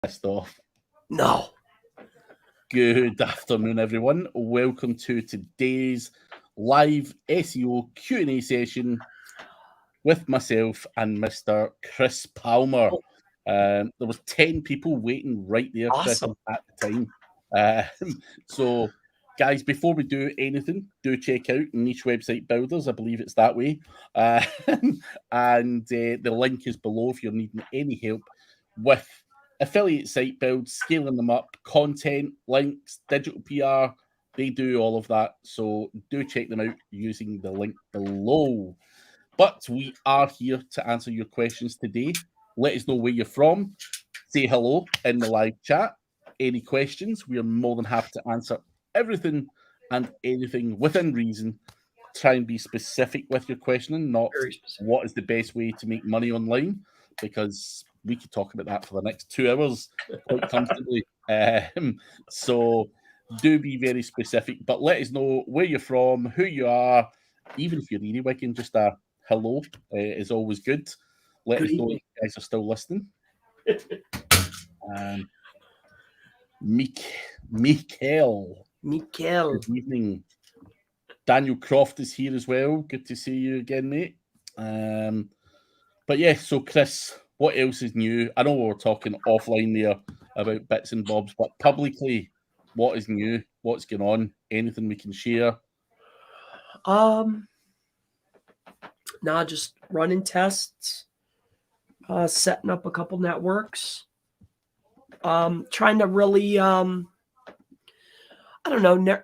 Pissed off. No. Good afternoon, everyone. Welcome to today's live SEO Q&A session with myself and Mr. Chris Palmer. There was 10 people waiting right there, Awesome. Chris, at the time. So, guys, before we do anything, do check out Niche Website Builders. I believe it's that way. And the link is below if you're needing any help with affiliate site builds, scaling them up, content, links, digital PR. They do all of that. So do check them out using the link below. But we are here to answer your questions today. Let us know where you're from. Say hello in the live chat. Any questions? We are more than happy to answer everything and anything within reason. Try and be specific with your questioning, not what is the best way to make money online, because we could talk about that for the next 2 hours quite comfortably. So do be very specific, but let us know where you're from, who you are. Even if you're earwigging, just a hello is always good. Let us know you guys are still listening. Mikael. Good evening. Daniel Croft is here as well. Good to see you again, mate. But yeah, so Chris, what else is new? I know we're talking offline there about bits and bobs, but publicly, what is new? What's going on? Anything we can share? Just running tests, setting up a couple networks, trying to really,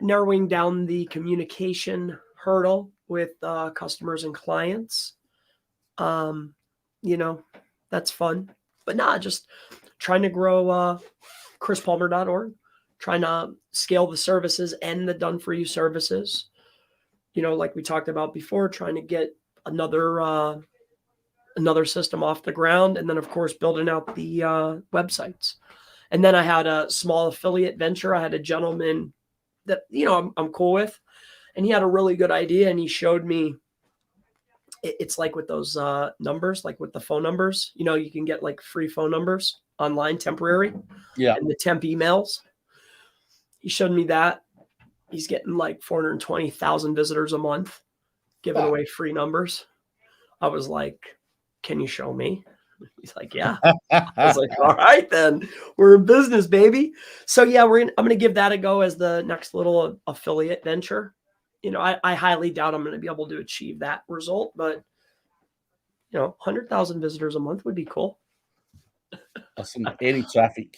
narrowing down the communication hurdle with customers and clients. That's fun. But just trying to grow chrispalmer.org, trying to scale the services and the done-for-you services. Like we talked about before, trying to get another system off the ground, and then, of course, building out the websites. And then I had a small affiliate venture. I had a gentleman that, I'm cool with, and he had a really good idea, and he showed me. It's like with those numbers, like with the phone numbers, you can get like free phone numbers online, temporary. Yeah. And the temp emails. He showed me that. He's getting like 420,000 visitors a month, giving away free numbers. I was like, can you show me? He's like, yeah. I was like, all right, then we're in business, baby. So yeah, I'm going to give that a go as the next little affiliate venture. I highly doubt I'm going to be able to achieve that result, but 100,000 visitors a month would be cool. Listen, any traffic.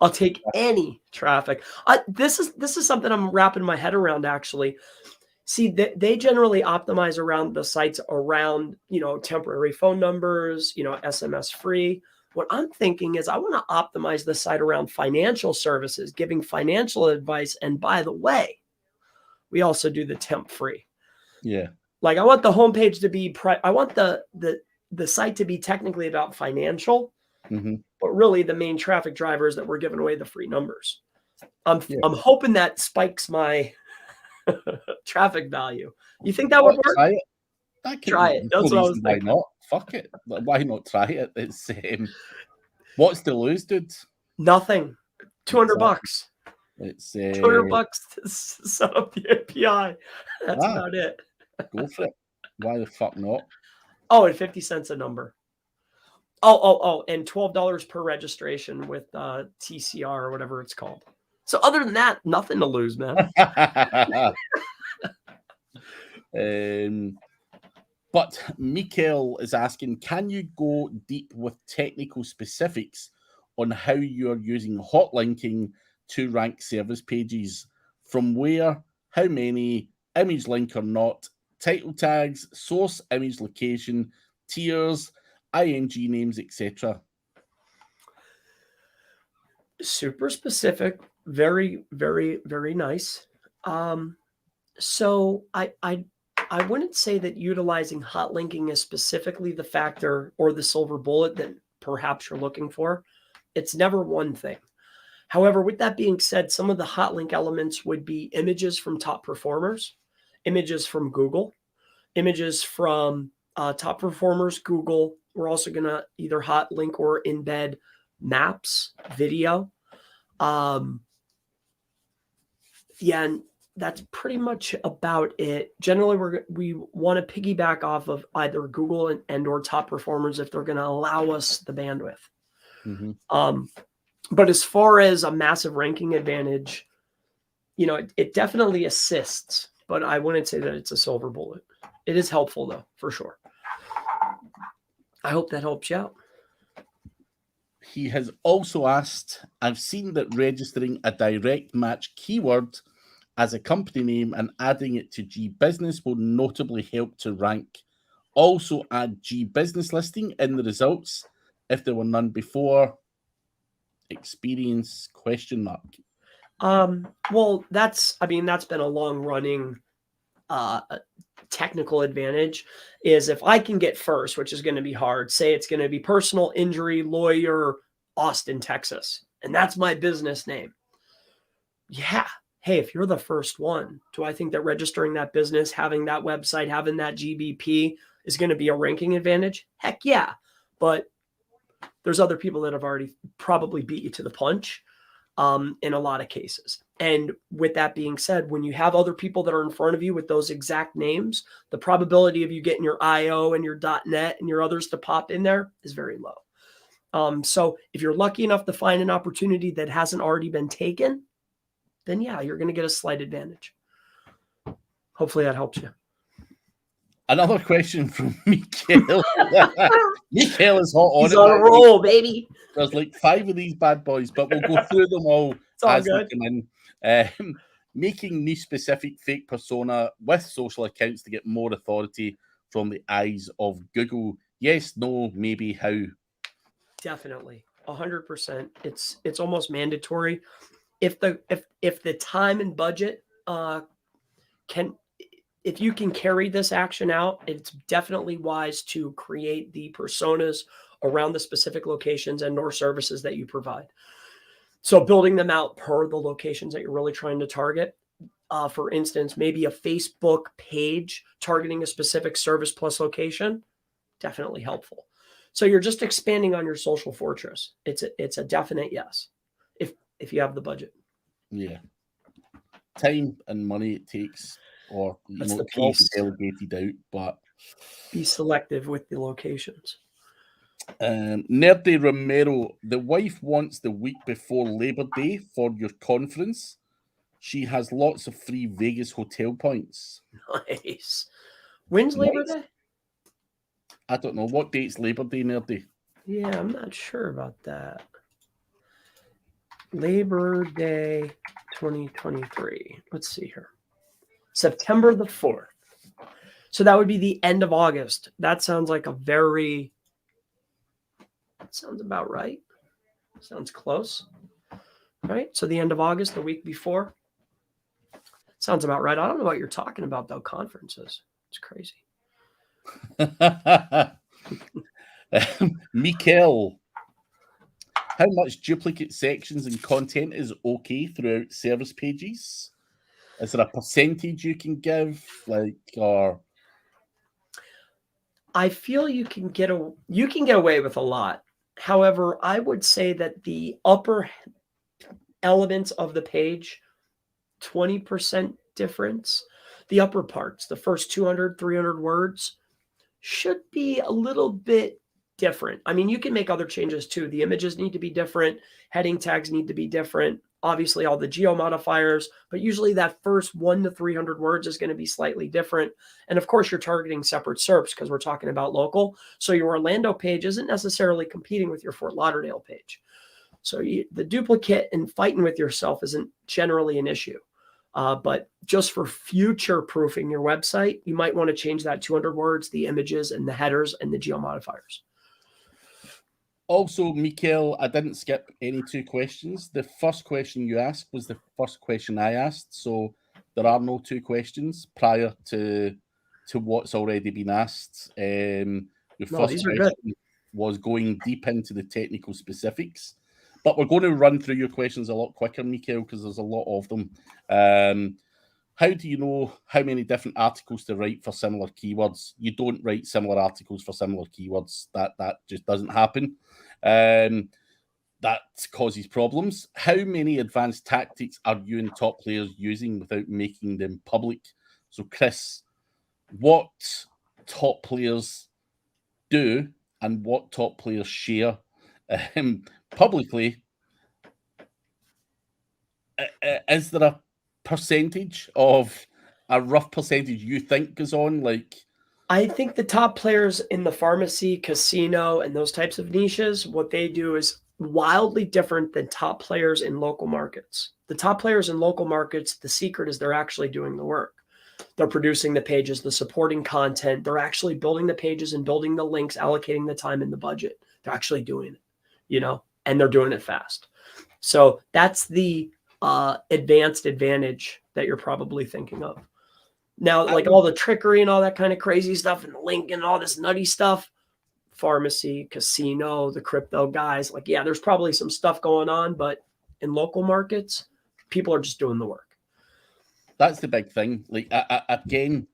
I'll take any traffic. This is something I'm wrapping my head around, actually. See, they generally optimize around the sites around, temporary phone numbers, SMS free. What I'm thinking is I want to optimize the site around financial services, giving financial advice. And by the way, we also do the temp free. Yeah. Like I want the homepage to be, I want the site to be technically about financial, but really the main traffic drivers that we're giving away the free numbers. I'm hoping that spikes my traffic value. You think that would work? Try it. Try it. That's what I was thinking. Why not? Fuck it. Why not try it? It's what's to lose, dude? Nothing. $200. It's $200 to set up the API. That's about it. Go for it. Why the fuck not? Oh, and 50 cents a number. Oh, and $12 per registration with TCR or whatever it's called. So other than that, nothing to lose, man. But Mikael is asking, can you go deep with technical specifics on how you're using hot linking to rank service pages? From where, how many, image link or not, title tags, source image location, tiers, ing names, etc. Super specific. Very, very, very nice. So I wouldn't say that utilizing hot linking is specifically the factor or the silver bullet that perhaps you're looking for. It's never one thing. However, with that being said, some of the hot link elements would be images from top performers, images from Google, images from top performers, Google. We're also going to either hot link or embed maps, video. Yeah, and that's pretty much about it. Generally, we want to piggyback off of either Google and or top performers if they're going to allow us the bandwidth. Mm-hmm. But as far as a massive ranking advantage, it definitely assists, but I wouldn't say that it's a silver bullet. It is helpful though, for sure. I hope that helps you out. He has also asked, I've seen that registering a direct match keyword as a company name and adding it to G Business will notably help to rank. Also add G Business listing in the results if there were none before. Experience ? Well, that's been a long running technical advantage. Is if I can get first, which is going to be hard, say it's going to be personal injury lawyer, Austin, Texas, and that's my business name. Yeah. Hey, if you're the first one, do I think that registering that business, having that website, having that GBP is going to be a ranking advantage? Heck yeah. But there's other people that have already probably beat you to the punch in a lot of cases. And with that being said, when you have other people that are in front of you with those exact names, the probability of you getting your IO and your .net and your others to pop in there is very low. So if you're lucky enough to find an opportunity that hasn't already been taken, then yeah, you're going to get a slight advantage. Hopefully that helps you. Another question from Mikael. Mikael is hot on He's on a roll, baby. There's like 5 of these bad boys, but we'll go through them all as they come in. Making niche specific fake persona with social accounts to get more authority from the eyes of Google. Yes, no, maybe, how? Definitely. 100%. It's almost mandatory. If the time and budget if you can carry this action out, it's definitely wise to create the personas around the specific locations and or services that you provide. So building them out per the locations that you're really trying to target. For instance, maybe a Facebook page targeting a specific service plus location, definitely helpful. So you're just expanding on your social fortress. It's a definite yes, if you have the budget. Yeah. Time and money it takes, or That's the can piece. be delegated out, but be selective with the locations. Nerdy Romero, the wife wants the week before Labor Day for your conference. She has lots of free Vegas hotel points. Nice. When's Labor Day? I don't know. What date's Labor Day, Nerdy? Yeah, I'm not sure about that. Labor Day 2023. Let's see here. September the 4th. So that would be the end of August. That sounds like sounds about right. Sounds close. Right? So the end of August, the week before. Sounds about right. I don't know what you're talking about, though, conferences. It's crazy. Mikael, how much duplicate sections and content is okay throughout service pages? Is there a percentage you can give, or? I feel you can get away with a lot. However, I would say that the upper elements of the page, 20% difference, the upper parts, the first 200, 300 words should be a little bit different. I mean, you can make other changes too. The images need to be different. Heading tags need to be different. Obviously, all the geo modifiers, but usually that first 1 to 300 words is going to be slightly different. And of course, you're targeting separate SERPs because we're talking about local. So your Orlando page isn't necessarily competing with your Fort Lauderdale page. So the duplicate and fighting with yourself isn't generally an issue. But just for future proofing your website, you might want to change that 200 words, the images and the headers and the geo modifiers. Also, Mikael, I didn't skip any 2 questions. The first question you asked was the first question I asked. So there are no 2 questions prior to what's already been asked. Your first question was going deep into the technical specifics. But we're going to run through your questions a lot quicker, Mikael, because there's a lot of them. How do you know how many different articles to write for similar keywords? You don't write similar articles for similar keywords. That just doesn't happen. that causes problems. How many advanced tactics are you and top players using without making them public? So, Chris, what top players do and what top players share publicly? Is there a percentage of a rough percentage you think goes on? Like, I think the top players in the pharmacy, casino, and those types of niches, what they do is wildly different than top players in local markets. The top players in local markets, the secret is they're actually doing the work. They're producing the pages, the supporting content. They're actually building the pages and building the links, allocating the time and the budget. They're actually doing it, and they're doing it fast. So that's the advanced advantage that you're probably thinking of. Now, like all the trickery and all that kind of crazy stuff and the link and all this nutty stuff, pharmacy, casino, the crypto guys, like, yeah, there's probably some stuff going on, but in local markets, people are just doing the work. That's the big thing. Like, again,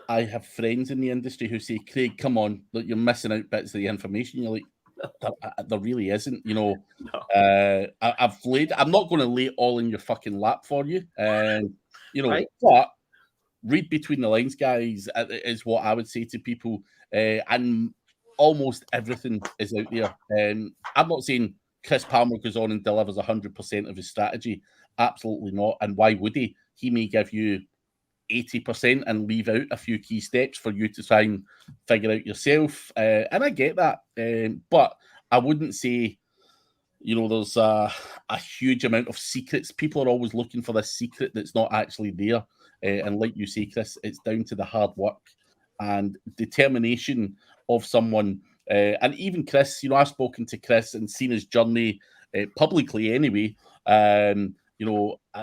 I have friends in the industry who say, Craig, come on, look, you're missing out bits of the information. You're like, there really isn't, No. I'm not going to lay it all in your fucking lap for you. Right. But read between the lines, guys, is what I would say to people. And almost everything is out there. I'm not saying Chris Palmer goes on and delivers 100% of his strategy. Absolutely not. And why would he? He may give you 80% and leave out a few key steps for you to try and figure out yourself. And I get that. But I wouldn't say, there's a huge amount of secrets. People are always looking for this secret that's not actually there. And like you say, Chris, it's down to the hard work and determination of someone. And even Chris, I've spoken to Chris and seen his journey publicly anyway. And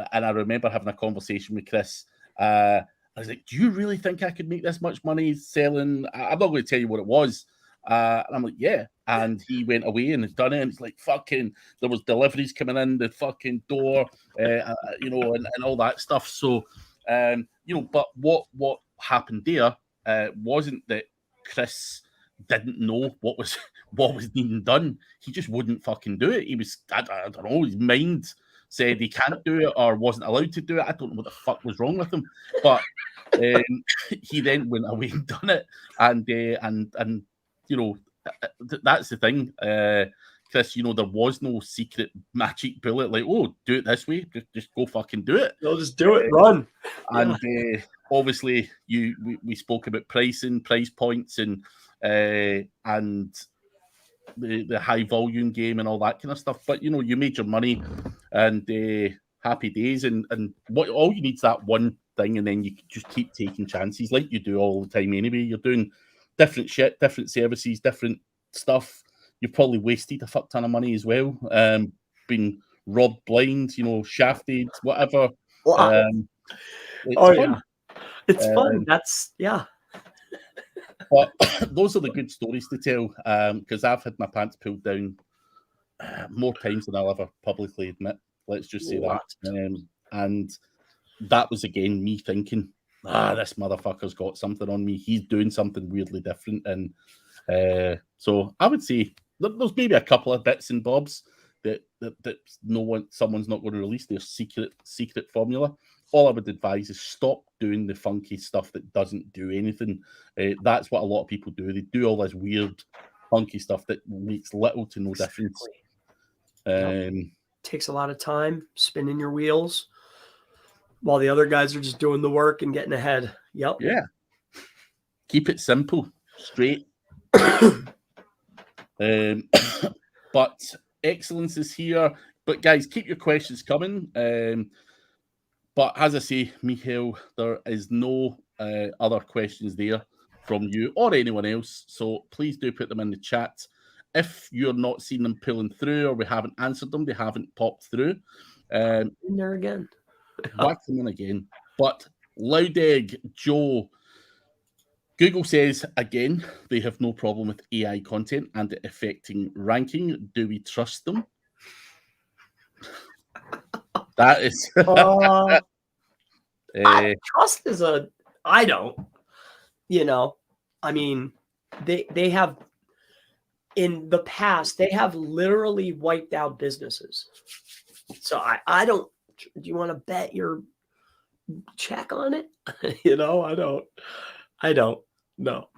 I remember having a conversation with Chris. I was like, do you really think I could make this much money selling? I'm not going to tell you what it was. And I'm like, yeah. And he went away and has done it. And it's like, fucking, there was deliveries coming in the fucking door, and all that stuff. So, but what happened there wasn't that Chris didn't know what was being done. He just wouldn't fucking do it. He was, I don't know, his mind said he can't do it or wasn't allowed to do it. I don't know what the fuck was wrong with him. But he then went away and done it. And that's the thing. Chris, there was no secret magic bullet like, oh, do it this way. Just go fucking do it. They'll just do it, run. And obviously, we spoke about pricing, price points, and the high volume game and all that kind of stuff. But you made your money, and happy days. And what all you need is that one thing, and then you just keep taking chances like you do all the time anyway. You're doing different shit, different services, different stuff. You've probably wasted a fuck ton of money as well. Been robbed blind, shafted, whatever. It's fun. Yeah. It's fun. But those are the good stories to tell, because I've had my pants pulled down more times than I'll ever publicly admit. Let's just say that. And that was, again, me thinking, this motherfucker's got something on me. He's doing something weirdly different. And so I would say there's maybe a couple of bits and bobs that someone's not going to release their secret formula. All I would advise is stop doing the funky stuff that doesn't do anything. That's what a lot of people do. They do all this weird, funky stuff that makes little to no difference. Takes a lot of time spinning your wheels while the other guys are just doing the work and getting ahead. Yep. Yeah. Keep it simple, straight. But excellence is here. But guys, keep your questions coming. But as I say, Michael, there is no other questions there from you or anyone else. So please do put them in the chat. If you're not seeing them pulling through or we haven't answered them, they haven't popped through. In there again. Whack them in again. But Loud Egg, Joe, Google says, again, they have no problem with AI content and it affecting ranking. Do we trust them? That is... trust is I don't. I mean, they have... in the past, they have literally wiped out businesses. So I don't, do you want to bet your check on it? I don't. No,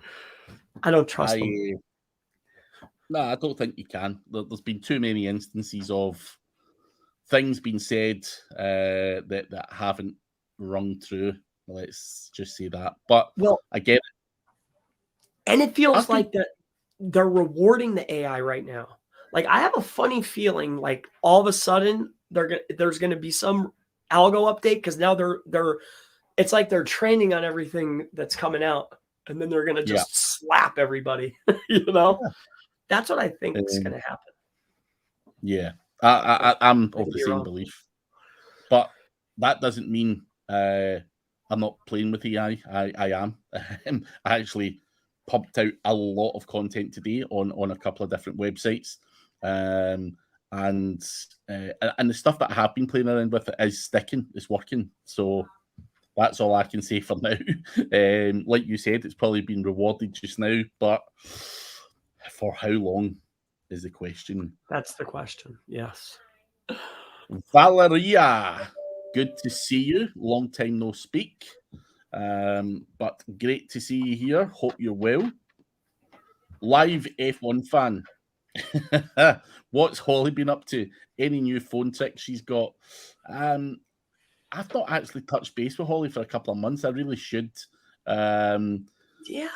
I don't trust them. No, I don't think you can. There's been too many instances of things being said that haven't rung true. Let's just say that. But I get it. And it feels like that they're rewarding the AI right now. Like, I have a funny feeling like all of a sudden there's going to be some algo update, because now it's like they're training on everything that's coming out, and then they're going to just slap everybody. That's what I think is going to happen. Yeah, I'm of the same belief, but that doesn't mean I'm not playing with AI. I am. I actually pumped out a lot of content today on a couple of different websites, and the stuff that I have been playing around with is sticking. It's working. So that's all I can say for now. Like you said, it's probably been rewarded just now, but for how long is the question? That's the question. Yes. Valeria, good to see you. Long time no speak. But great to see you here. Hope you're well. Live F1 fan. What's Holly been up to? Any new phone tricks she's got? I've not actually touched base with Holly for a couple of months. I really should. Yeah.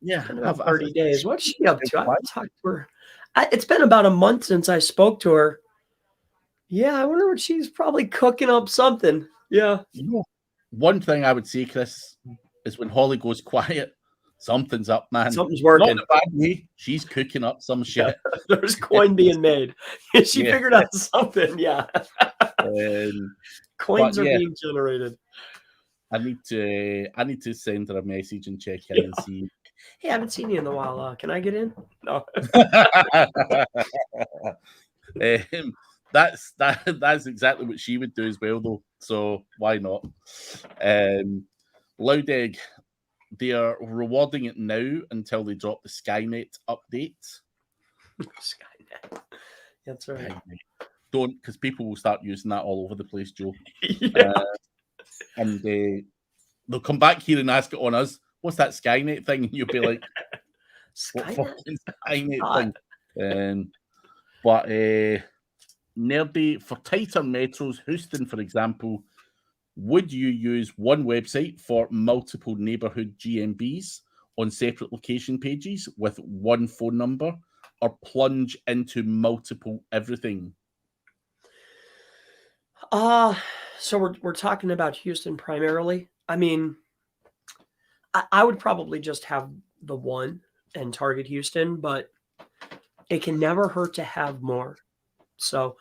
Yeah. About 30 days. What's she up to? I haven't talked to her. It's been about a month since I spoke to her. Yeah, I wonder what she's probably cooking up something. Yeah. One thing I would say, Chris, is when Holly goes quiet, something's up, man. Something's working. Not in a bad way. She's cooking up some shit. Yeah, there's coin being made. She figured out something. Yeah. Coins are being generated. I need to send her a message and check in and see. Hey, I haven't seen you in a while. Can I get in? No. That's exactly what she would do as well, though. So why not? Loud Egg, they are rewarding it now until they drop the Skynet update. Skynet. That's right. Don't, because people will start using that all over the place, Joe. And they'll come back here and ask it on us. What's that Skynet thing? And you'll be like, what fucking Skynet thing? But Nerdy, for tighter metros, Houston, for example, would you use one website for multiple neighborhood GMBs on separate location pages with one phone number, or plunge into multiple everything? So we're talking about Houston primarily. I mean, I would probably just have the one and target Houston, but it can never hurt to have more. So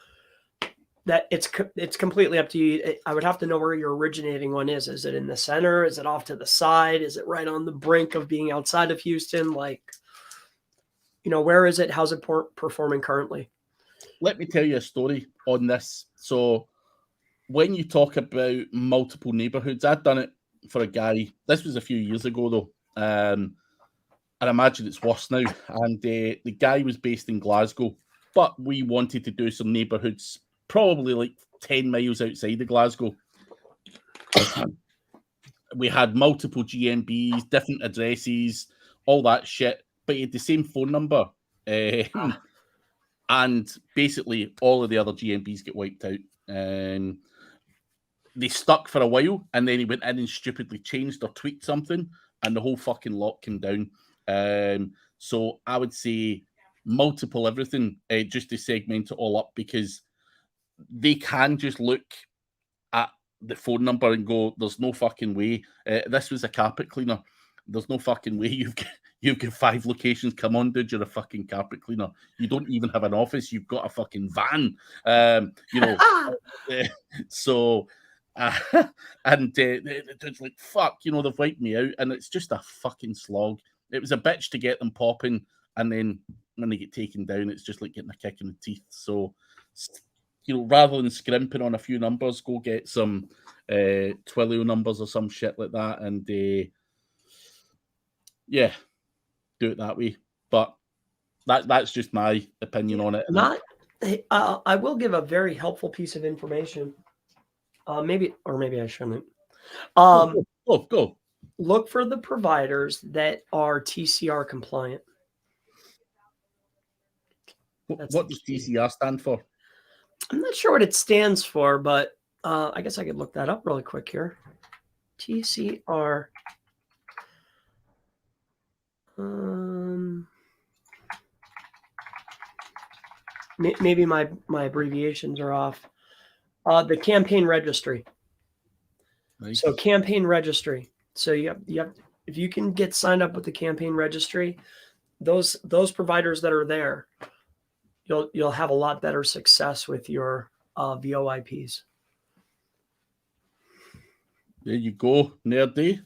that it's completely up to you. I would have to know where your originating one is. Is it in the center? Is it off to the side? Is it right on the brink of being outside of Houston? Like, where is it? How's it performing currently? Let me tell you a story on this. So when you talk about multiple neighborhoods, I'd done it for a guy. This was a few years ago, though. And I imagine it's worse now. And the guy was based in Glasgow, but we wanted to do some neighborhoods probably like 10 miles outside of Glasgow. We had multiple GMBs, different addresses, all that shit, but he had the same phone number. And basically all of the other GMBs get wiped out. They stuck for a while, and then he went in and stupidly changed or tweaked something, and the whole fucking lot came down. So I would say multiple everything, just to segment it all up, because they can just look at the phone number and go, there's no fucking way. This was a carpet cleaner. There's no fucking way you've got 5 locations. Come on, dude, you're a fucking carpet cleaner. You don't even have an office. You've got a fucking van. So... and it's like, fuck, they've wiped me out, and it's just a fucking slog. It was a bitch to get them popping, and then when they get taken down, it's just like getting a kick in the teeth. So, rather than scrimping on a few numbers, go get some Twilio numbers or some shit like that, and do it that way. But That's just my opinion on it. I will give a very helpful piece of information. Maybe I shouldn't. Go. Look for the providers that are TCR compliant. What does TCR stand for? I'm not sure what it stands for, but I guess I could look that up really quick here. TCR. Maybe my abbreviations are off. The campaign registry. Nice. So campaign registry. So you have if you can get signed up with the campaign registry, those providers that are there, you'll have a lot better success with your VoIPs. There you go, nerdy.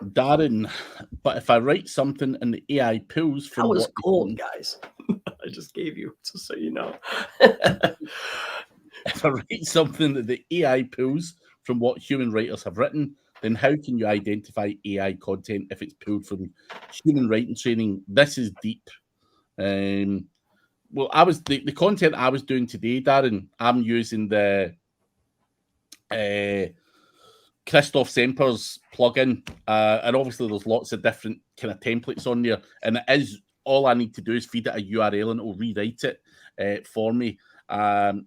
Darren, but if I write something and the AI pulls from that was cold, guys. I just gave you, just so you know. If I write something that the AI pulls from what human writers have written, then how can you identify AI content if it's pulled from human writing training? This is deep. Well, the content I was doing today, Darren, I'm using the Christoph Semper's plugin, and obviously there's lots of different kind of templates on there, and it is all I need to do is feed it a URL and it'll rewrite it for me.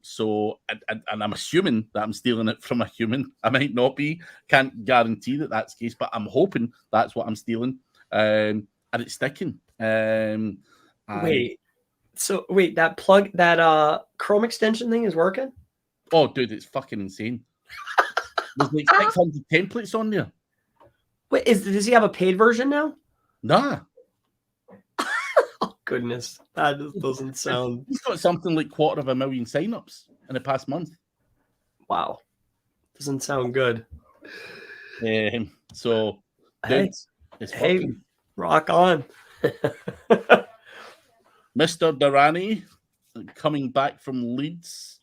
So I'm assuming that I'm stealing it from a human. I might not be, can't guarantee that that's the case, but I'm hoping that's what I'm stealing, and it's sticking. Wait, that Chrome extension thing is working? Oh, dude, it's fucking insane. There's like 600 templates on there. Wait, does he have a paid version now? Nah. Oh, goodness. That just doesn't sound... He's got something like 250,000 signups in the past month. Wow. Doesn't sound good. So, dude, it's fucking... rock on. Mr. Durrani, coming back from Leeds.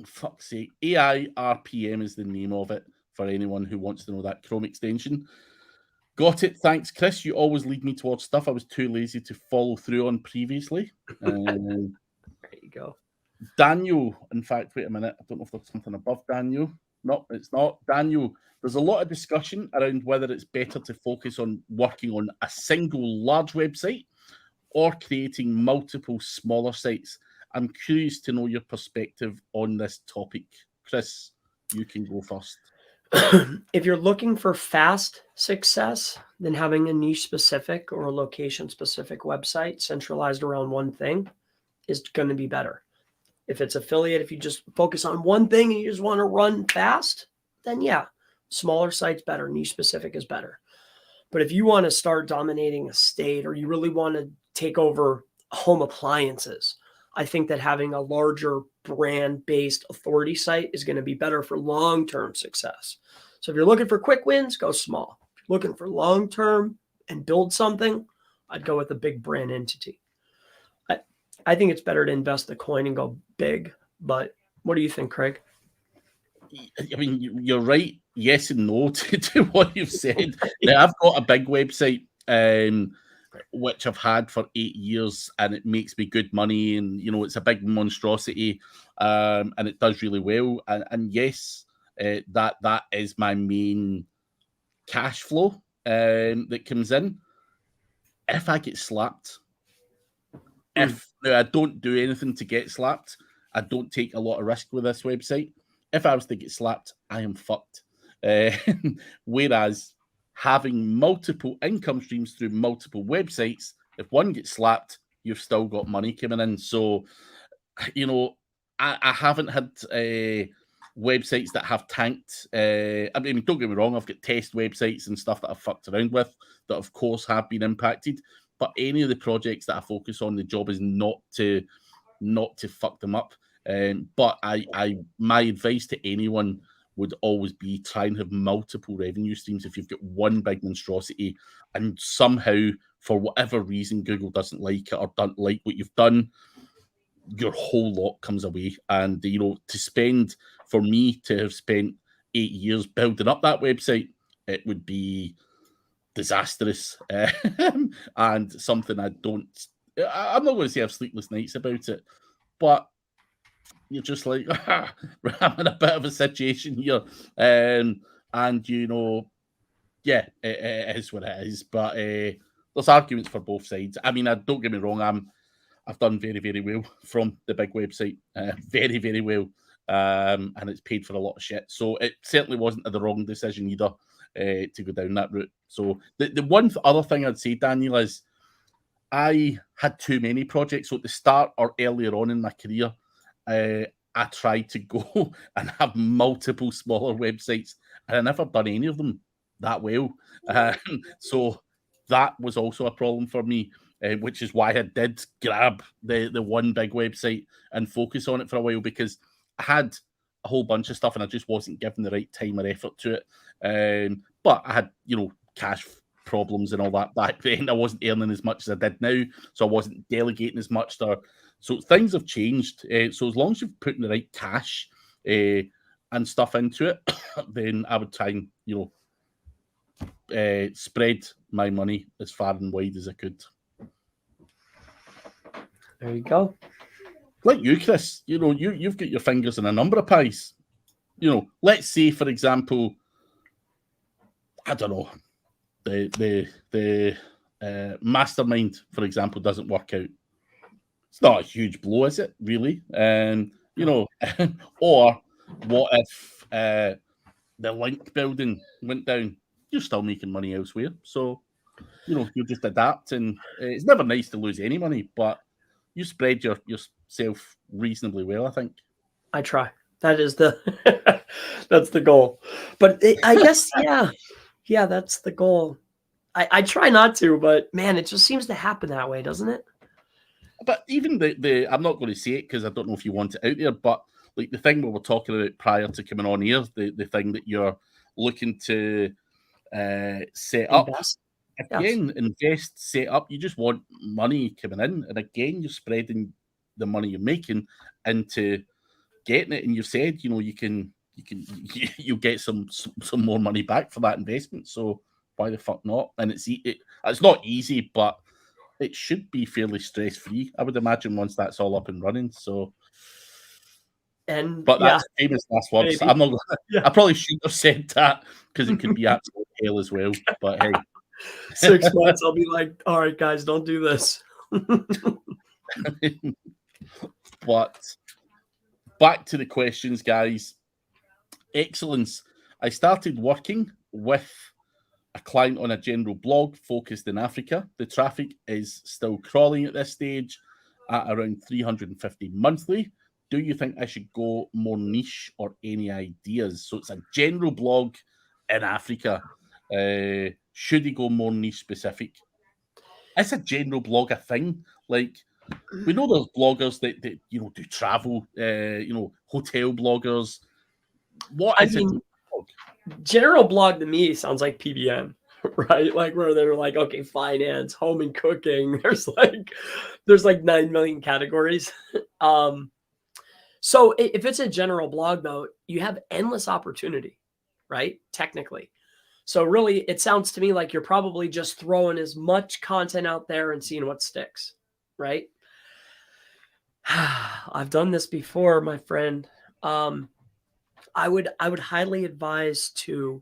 Fuck's sake. AI RPM is the name of it for anyone who wants to know that Chrome extension. Got it. Thanks, Chris. You always lead me towards stuff I was too lazy to follow through on previously. There you go. Daniel, in fact, wait a minute. I don't know if there's something above Daniel. No, it's not. Daniel, there's a lot of discussion around whether it's better to focus on working on a single large website or creating multiple smaller sites. I'm curious to know your perspective on this topic. Chris, you can go first. If you're looking for fast success, then having a niche specific or a location specific website centralized around one thing is going to be better. If it's affiliate, if you just focus on one thing and you just want to run fast, then yeah, smaller sites better, niche specific is better. But if you want to start dominating a state or you really want to take over home appliances, I think that having a larger brand-based authority site is going to be better for long-term success. So if you're looking for quick wins, go small. If you're looking for long-term and build something, I'd go with a big brand entity. I think it's better to invest the coin and go big. But what do you think, Craig? I mean, you're right. Yes and no to what you've said. Now, I've got a big website, which I've had for 8 years, and it makes me good money, and it's a big monstrosity, and it does really well. And yes, that is my main cash flow that comes in. If I get slapped, now I don't do anything to get slapped, I don't take a lot of risk with this website. If I was to get slapped, I am fucked. Whereas having multiple income streams through multiple websites, if one gets slapped, you've still got money coming in. So, I haven't had websites that have tanked. I mean, don't get me wrong, I've got test websites and stuff that I've fucked around with that, of course, have been impacted. But any of the projects that I focus on, the job is not to fuck them up. But my advice to anyone would always be try and have multiple revenue streams. If you've got one big monstrosity and somehow, for whatever reason, Google doesn't like it or don't like what you've done, your whole lot comes away. And, for me to have spent 8 years building up that website, it would be disastrous, and something I'm not going to say I have sleepless nights about it, but you're just like, I'm in a bit of a situation here, and yeah, it is what it is. But there's arguments for both sides. I mean, don't get me wrong, I've done very, very well from the big website, very, very well, and it's paid for a lot of shit. So it certainly wasn't the wrong decision either to go down that route. So the one other thing I'd say, Daniel, is I had too many projects. So at the start or earlier on in my career, I tried to go and have multiple smaller websites, and I never done any of them that well. So that was also a problem for me, which is why I did grab the one big website and focus on it for a while, because I had a whole bunch of stuff and I just wasn't given the right time or effort to it. But I had, cash problems and all that back then. I wasn't earning as much as I did now, so I wasn't delegating as much. So things have changed. So as long as you've put in the right cash and stuff into it, then I would try and spread my money as far and wide as I could. There you go. Like you, Chris, you've got your fingers in a number of pies. Let's say, for example, I don't know, the mastermind, for example, doesn't work out. It's not a huge blow, is it, really? Or what if the link building went down? You're still making money elsewhere. So, you just adapt, and it's never nice to lose any money, but you spread yourself reasonably well, I think. I try. That is that's the goal. But I guess, yeah, that's the goal. I try not to, but man, it just seems to happen that way, doesn't it? But even I'm not going to say it because I don't know if you want it out there, but like the thing we were talking about prior to coming on here, the thing that you're looking to set up. Again, invest, set up. You just want money coming in, and again, you're spreading the money you're making into getting it. And you said, you'll get some more money back for that investment. So why the fuck not? And it's not easy, but it should be fairly stress free, I would imagine, once that's all up and running. So. But that's famous last words. Maybe. I'm not. I probably shouldn't have said that because it could be absolute hell as well. But hey. 6 months, I'll be like, all right, guys, don't do this. But back to the questions, guys. Excellence. I started working with a client on a general blog focused in Africa. The traffic is still crawling at this stage at around 350 monthly. Do you think I should go more niche or any ideas? So it's a general blog in Africa. Should he go more niche specific? Is a general blog a thing? Like, we know there's bloggers that do travel, hotel bloggers. What is it? General blog to me sounds like PBM, right? Like where they're like, okay, finance, home and cooking. There's like 9 million categories. So if it's a general blog though, you have endless opportunity, right? Technically. So really, it sounds to me like you're probably just throwing as much content out there and seeing what sticks, right? I've done this before, my friend. I would highly advise to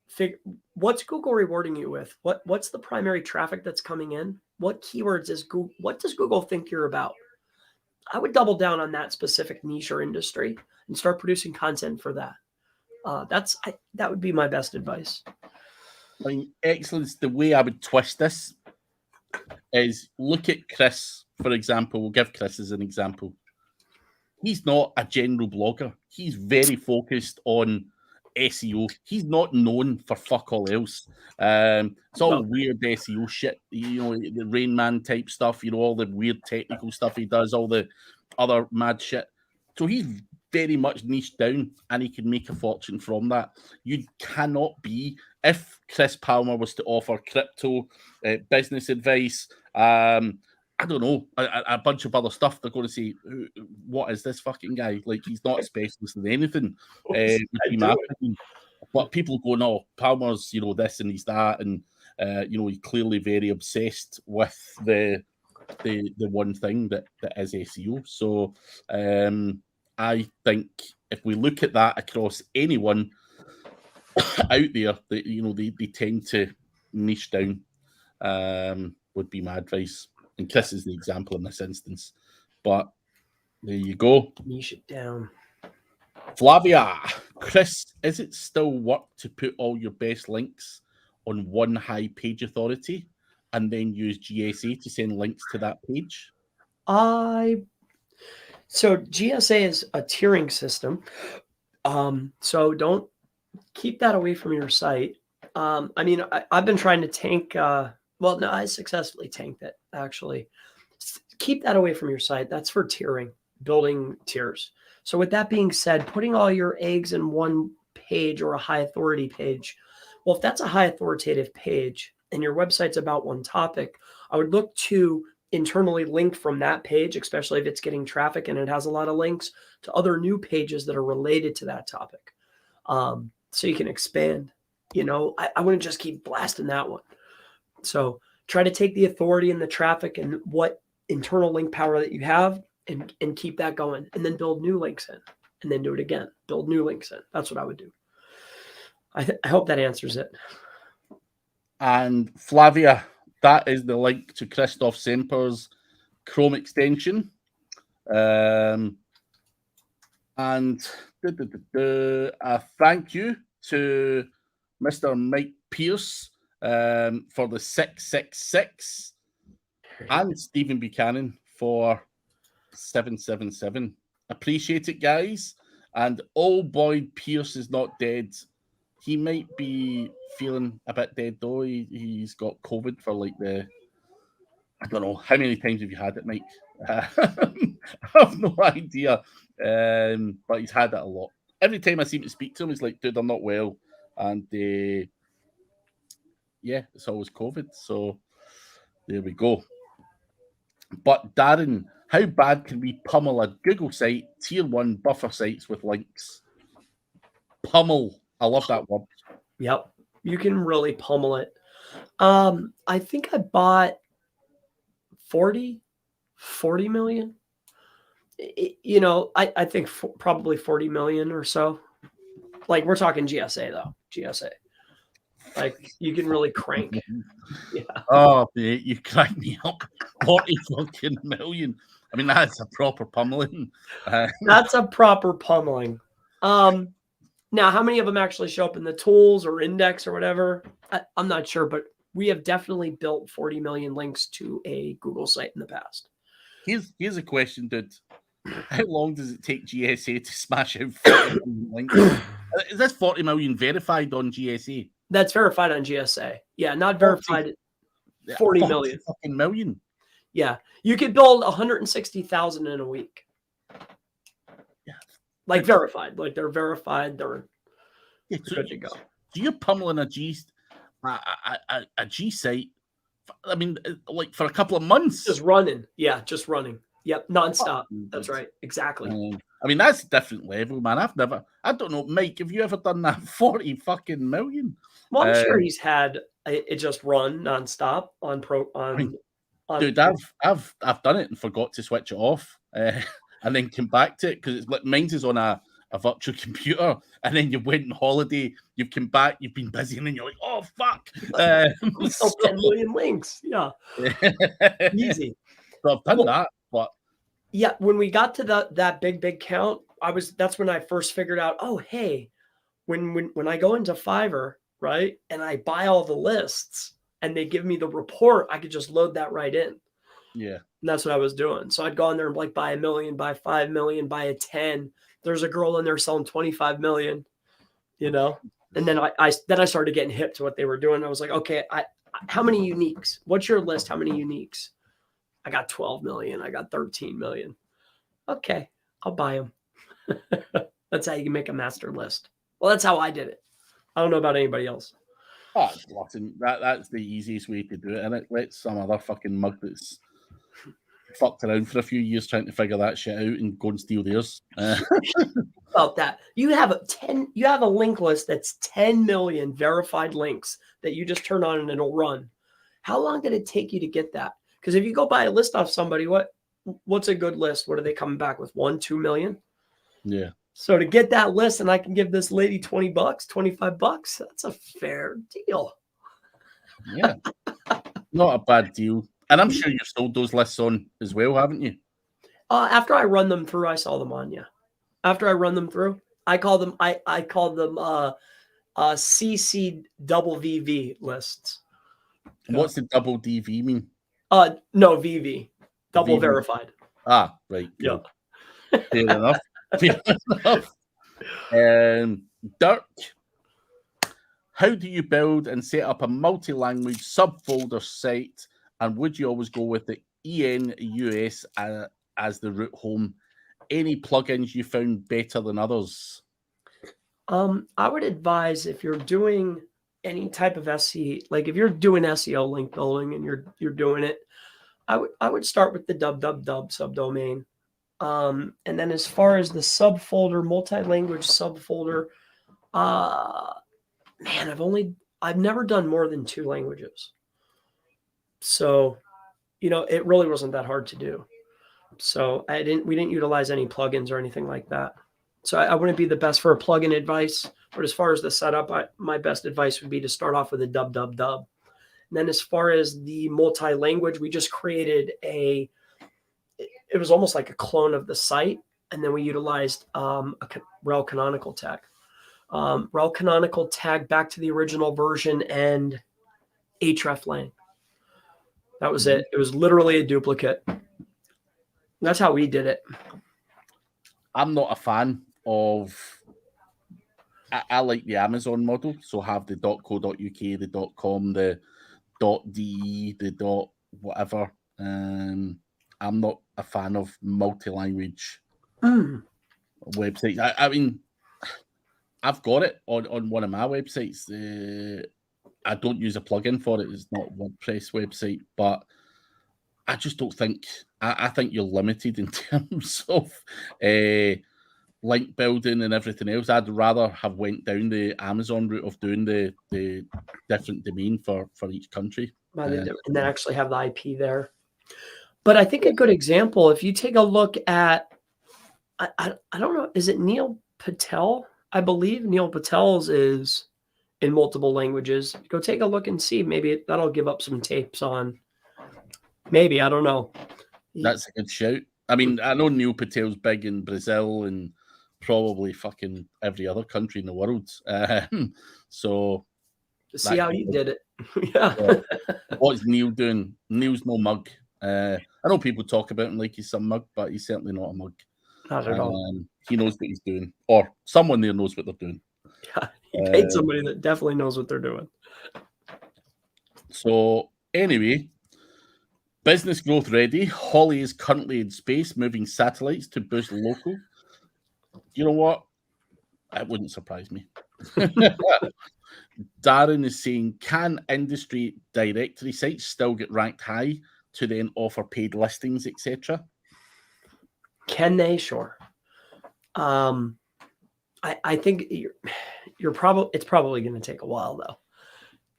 figure what's Google rewarding you with? What's the primary traffic that's coming in? What keywords is Google? What does Google think you're about? I would double down on that specific niche or industry and start producing content for that. That would be my best advice. I mean, excellence. The way I would twist this is look at Chris, for example. We'll give Chris as an example. He's not a general blogger. He's very focused on SEO. He's not known for fuck all else. It's all weird SEO shit, the Rain Man type stuff, all the weird technical stuff he does, all the other mad shit. So he's very much niched down and he can make a fortune from that. You cannot be, if Chris Palmer was to offer crypto, business advice, I don't know, a bunch of other stuff, they're going to say, what is this fucking guy? Like, he's not a specialist in anything. But people go, no, Palmer's, this and he's that. And He's clearly very obsessed with the one thing that is SEO. So I think if we look at that across anyone out there, that they tend to niche down. Would be my advice, and Chris is the example in this instance. But there you go. Niche it down. Flavia, Chris, is it still work to put all your best links on one high page authority and then use GSA to send links to that page? So GSA is a tiering system. So don't keep that away from your site. I've been trying to tank. I successfully tanked it, actually. Keep that away from your site. That's for tiering, building tiers. So with that being said, putting all your eggs in one page or a high authority page, well, if that's a high authoritative page and your website's about one topic, I would look to internally link from that page, especially if it's getting traffic and it has a lot of links, to other new pages that are related to that topic. So you can expand. I wouldn't just keep blasting that one. So try to take the authority and the traffic and what internal link power that you have and keep that going, and then build new links in, and then do it again. Build new links in. That's what I would do. I hope that answers it. And Flavia, that is the link to Christoph Semper's Chrome extension. And a thank you to Mr. Mike Pierce for the 666 and Stephen Buchanan for 777. Appreciate it, guys. And old boy Pierce is not dead. He might be feeling a bit dead though. He's got COVID for I don't know, how many times have you had it, Mike? I have no idea. But he's had it a lot. Every time I seem to speak to him, he's like, dude, I'm not well. And it's always COVID. So there we go. But Darren, how bad can we pummel a Google site, tier 1 buffer sites with links? Pummel. I love that word. Yep. You can really pummel it. I think I bought 40 million. I think probably 40 million or so. Like, we're talking GSA though. GSA. Like, you can really crank. Yeah. Oh, mate, you cracked me up. 40 fucking million. I mean, that's a proper pummeling. That's a proper pummeling. Now, how many of them actually show up in the tools or index or whatever? I'm not sure, but we have definitely built 40 million links to a Google site in the past. Here's a question, dude. How long does it take GSA to smash out 40 million links? Is this 40 million verified on GSA? That's verified on GSA. Yeah, not verified. 40 million. Fucking million. Yeah. You could build 160,000 in a week. Yeah. Like verified. Like they're verified. They're good to go. So you're pummeling a G site, I mean, like for a couple of months. Just running. Yeah, just running. Yep, nonstop. That's right. Exactly. I mean, that's a different level, man. I don't know, Mike, have you ever done that 40 fucking million? Well, I'm sure he's had it just run nonstop on. Dude, I've done it and forgot to switch it off, and then come back to it because it's like mine's is on a virtual computer, and then you went on holiday, you've come back, you've been busy, and then you're like, oh fuck, 10 million links. Yeah, easy. So I've done that, but yeah, when we got to that big count, that's when I first figured out, oh hey, when I go into Fiverr, right, and I buy all the lists and they give me the report, I could just load that right in. Yeah. And that's what I was doing. So I'd go in there and like buy 1 million, buy 5 million, buy a 10. There's a girl in there selling 25 million, and then I started getting hip to what they were doing. I was like, okay, how many uniques? What's your list? How many uniques? I got 12 million. I got 13 million. Okay, I'll buy them. That's how you can make a master list. Well, that's how I did it. I don't know about anybody else. Oh, listen, that's the easiest way to do it, and it lets some other fucking mug that's fucked around for a few years trying to figure that shit out and go and steal theirs. about that. You have a link list that's 10 million verified links that you just turn on and it'll run. How long did it take you to get that? Because if you go buy a list off somebody, what's a good list? What are they coming back with? 1, 2 million? Yeah. So to get that list and I can give this lady $20, $25, that's a fair deal. Yeah. Not a bad deal. And I'm sure you've sold those lists on as well, haven't you? After I run them through, I sell them on, yeah. After I run them through, I call them CC double VV lists. What's the double DV mean? No, VV. Double VV. verified. Ah, right. Cool. Yeah. Fair enough. Fair enough. Dirk, how do you build and set up a multi-language subfolder site? And would you always go with the ENUS as the root home? Any plugins you found better than others? I would advise if you're doing any type of SEO, like if you're doing SEO link building and you're doing it, I would start with the www subdomain. And then as far as the subfolder, multi-language subfolder, man, I've never done more than 2 languages. So, it really wasn't that hard to do. So we didn't utilize any plugins or anything like that. So I wouldn't be the best for a plugin advice, but as far as the setup, my best advice would be to start off with a www. And then as far as the multi-language, we just created it was almost like a clone of the site. And then we utilized a rel canonical tag. Rel canonical tag back to the original version and hreflang. That was it. It was literally a duplicate. That's how we did it. I'm not a fan of. I like the Amazon model, so have the .co.uk, the .com, the .de, the whatever. I'm not a fan of multi-language websites. I mean, I've got it on one of my websites. I don't use a plugin for it. It's not a WordPress website, but I just don't think. I think you're limited in terms of link building and everything else. I'd rather have went down the Amazon route of doing the different domain for each country. And then actually have the IP there. But I think a good example, if you take a look at, I don't know, is it Neil Patel? I believe Neil Patel's is in multiple languages. Go take a look and see. Maybe that'll give up some tapes on. Maybe, I don't know. That's a good shout. I mean, I know Neil Patel's big in Brazil and probably fucking every other country in the world. So see how he did it. Yeah. What's Neil doing? Neil's no mug. I know people talk about him like he's some mug, but he's certainly not a mug. Not at all. He knows what he's doing, or someone there knows what they're doing. Yeah, he paid somebody that definitely knows what they're doing. So anyway, business growth ready. Holly is currently in space, moving satellites to boost local. You know what? It wouldn't surprise me. Darren is saying, can industry directory sites still get ranked high to then offer paid listings, etc.? Can they? Sure. I think it's probably going to take a while though,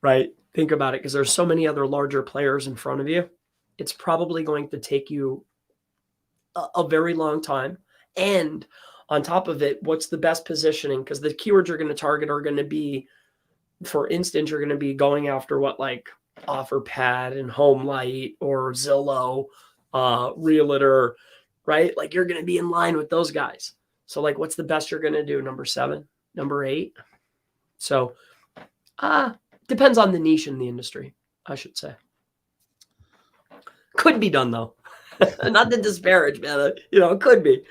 right? Think about it, because there's so many other larger players in front of you. It's probably going to take you a very long time. And on top of it, what's the best positioning? Because the keywords you're going to target are going to be, for instance, you're going to be going after what, like OfferPad and HomeLight or Zillow, Realtor, right? Like you're going to be in line with those guys. So like, what's the best you're going to do? Number 7, number 8. So depends on the niche in the industry, I should say. Could be done though. Not to disparage, man. It could be.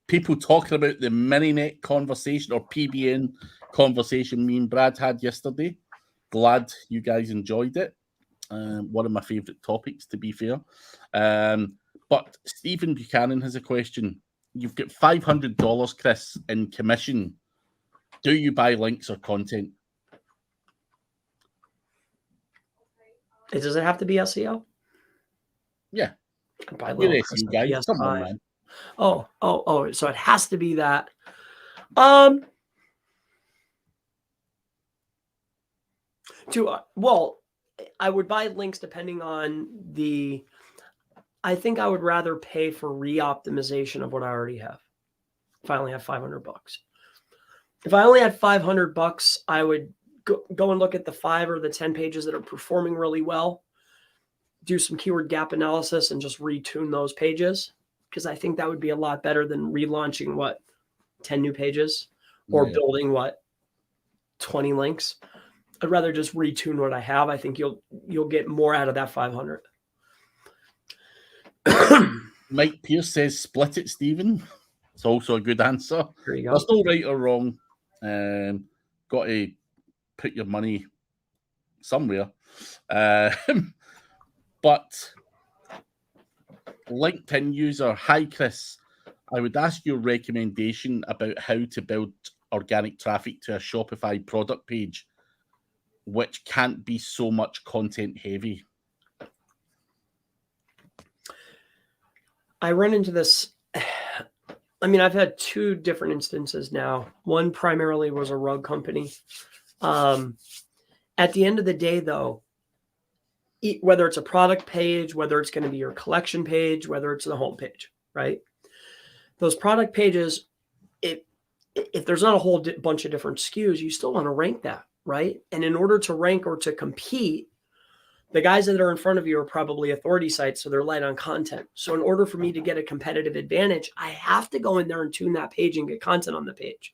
People talking about the Manynet conversation or PBN conversation me and Brad had yesterday. Glad you guys enjoyed it. One of my favorite topics, to be fair. But Stephen Buchanan has a question. You've got $500, Chris, in commission. Do you buy links or content? Does it have to be SEO? Yeah. Buy You're SEO guys. Come on, man. Oh. So it has to be that. Well, I would buy links depending on I think I would rather pay for re-optimization of what I already have. If I only have $500. If I only had $500, I would go and look at the 5 or the 10 pages that are performing really well, do some keyword gap analysis and just retune those pages. Because I think that would be a lot better than relaunching 10 new pages or building 20 links. I'd rather just retune what I have. I think you'll get more out of that 500. Mike Pierce says, split it, Stephen. It's also a good answer. There you go. There's no right or wrong. Got to put your money somewhere. But LinkedIn user, hi Chris, I would ask your recommendation about how to build organic traffic to a Shopify product page, which can't be so much content heavy. I run into this. I mean, I've had 2 different instances now. One primarily was a rug company. At the end of the day, though, whether it's a product page, whether it's going to be your collection page, whether it's the home page, right? Those product pages, if there's not a whole bunch of different SKUs, you still want to rank that, right? And in order to rank or to compete, the guys that are in front of you are probably authority sites, so they're light on content. So in order for me to get a competitive advantage, I have to go in there and tune that page and get content on the page.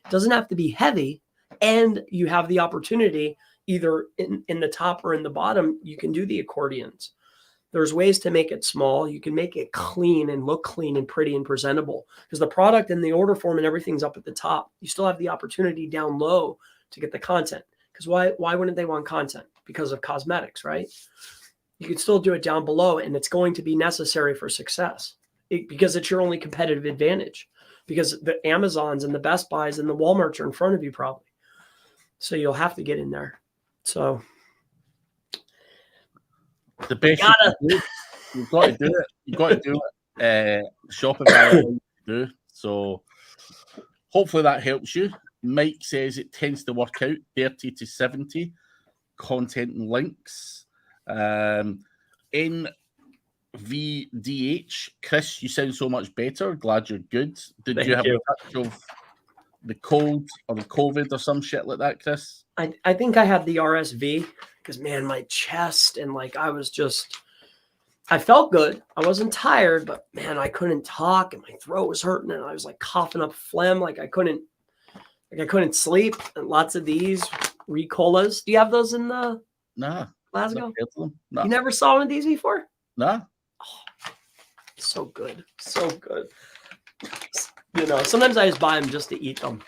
It doesn't have to be heavy, and you have the opportunity either in the top or in the bottom, you can do the accordions. There's ways to make it small. You can make it clean and look clean and pretty and presentable because the product and the order form and everything's up at the top. You still have the opportunity down low to get the content. Because why wouldn't they want content? Because of cosmetics, right? You can still do it down below, and it's going to be necessary for success because it's your only competitive advantage. Because the Amazons and the Best Buys and the Walmarts are in front of you probably. So you'll have to get in there. So the best you've got to do it. You've got to do it. Shopify do. So hopefully that helps you. Mike says it tends to work out 30 to 70 content and links. NVDH, Chris, you sound so much better. Glad you're good. Did you have a touch of the cold or the COVID or some shit like that, Chris? I think I had the RSV because, man, my chest and I felt good. I wasn't tired, but man, I couldn't talk and my throat was hurting and I was like coughing up phlegm. I couldn't sleep. And lots of these Ricolas. Do you have those in the Glasgow? Nah. You never saw one of these before? Nah. Oh, so good. So good. You know, sometimes I just buy them just to eat them.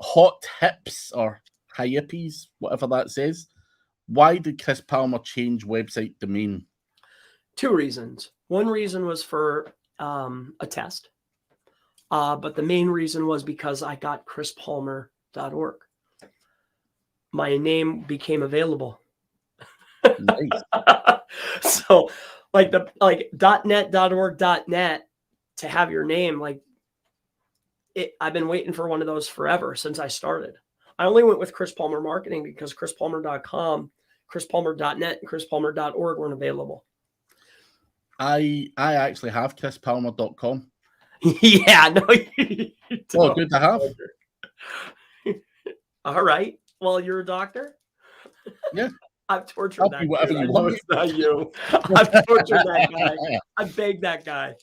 Hot hips or hippies, whatever that says. Why did Chris Palmer change website domain? 2 reasons. One reason was for a test. But the main reason was because I got chrispalmer.org. My name became available. Nice. So .net, .org, .net to have your name, I've been waiting for one of those forever since I started. I only went with Chris Palmer Marketing because chrispalmer.com, chrispalmer.net, and chrispalmer.org weren't available. I actually have chrispalmer.com. Yeah, no, you don't. Oh, good to have. All right. Well, you're a doctor? Yeah. I've tortured that guy. You want. It's not you. I've tortured that guy. I begged that guy.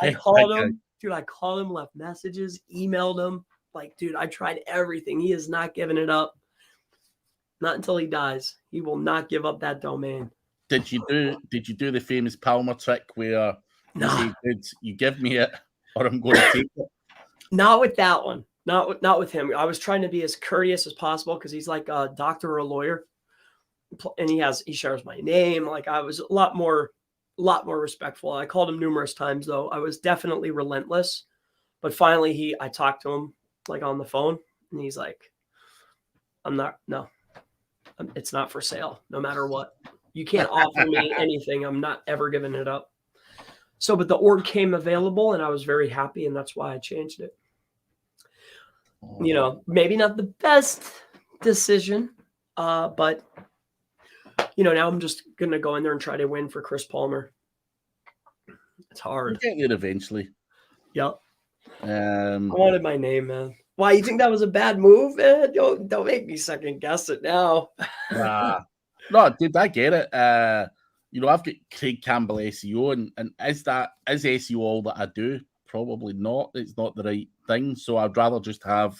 I called him. Dude, I called him, left messages, emailed him. Dude, I tried everything. He is not giving it up. Not until he dies. He will not give up that domain. Did you do the famous Palmer trick where you give me it or I'm going to take it? Not with that one. Not with him. I was trying to be as courteous as possible because he's like a doctor or a lawyer. And he shares my name. I was a lot more respectful. I called him numerous times though. I was definitely relentless, but finally I talked to him on the phone and he's like, it's not for sale. No matter what, You can't offer me anything. I'm not ever giving it up. So, but the org came available and I was very happy, and that's why I changed it. You know, maybe not the best decision, but you know, now I'm just going to go in there and try to win for Chris Palmer. It's hard. We'll get there eventually. Yep. I wanted my name, man. Why, you think that was a bad move, man? Don't make me second guess it now. No, dude, I get it. You know, I've got Craig Campbell SEO, and is SEO all that I do? Probably not. It's not the right thing. So I'd rather just have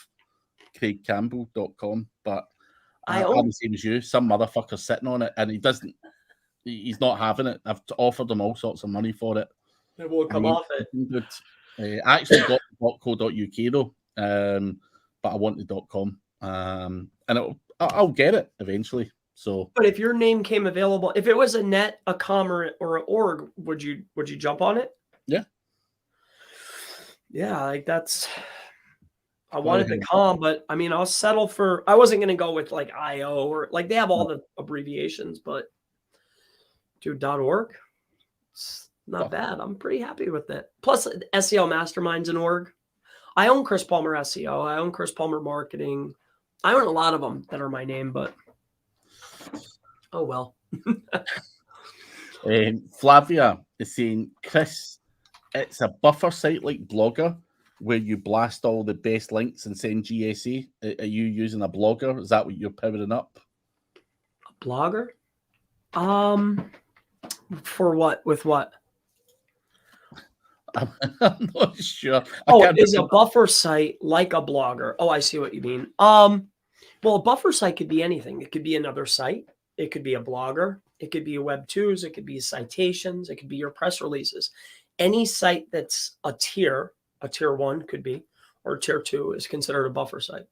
craigcampbell.com. But I'm the same as you. Some motherfucker's sitting on it, and he's not having it. I've offered him all sorts of money for it. It won't come off it. I actually got .co.uk though, but I want the .com, and I'll get it eventually. So, but if your name came available, if it was a net, a com, or an org, would you jump on it? Yeah. Yeah, like that's. I wanted the com, but I mean, I'll settle for. I wasn't gonna go with like IO or like they have all the abbreviations, but dude, .org, it's not bad. I'm pretty happy with it. Plus, SEO Masterminds and org. I own Chris Palmer SEO. I own Chris Palmer Marketing. I own a lot of them that are my name, but oh well. Flavia is saying, Chris, it's a buffer site like Blogger where you blast all the best links and send GSA. Are you using a Blogger? Is that what you're powering up? A Blogger? For what? With what? I'm not sure. Is a buffer site like a blogger? Oh, I see what you mean. Well, a buffer site could be anything. It could be another site. It could be a blogger. It could be a Web2s. It could be citations. It could be your press releases. Any site that's a tier 1 could be, or tier 2 is considered a buffer site.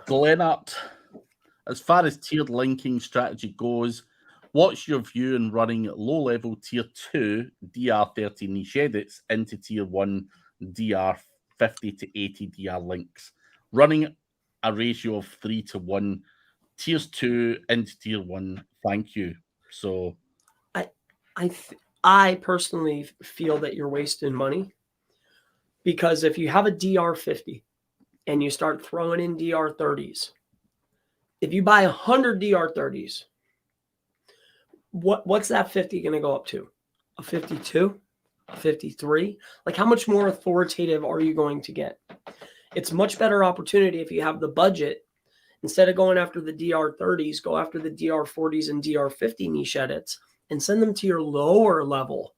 Glenart, as far as tiered linking strategy goes, what's your view on running low-level tier 2 DR30 niche edits into tier 1 DR50 to 80 DR links? Running a ratio of 3 to 1, tiers 2 into tier 1. Thank you. So I personally feel that you're wasting money, because if you have a DR50 and you start throwing in DR30s, if you buy 100 DR30s, what's that 50 going to go up to? A 52? A 53? Like, how much more authoritative are you going to get? It's much better opportunity if you have the budget. Instead of going after the DR30s, go after the DR40s and DR50 niche edits and send them to your lower level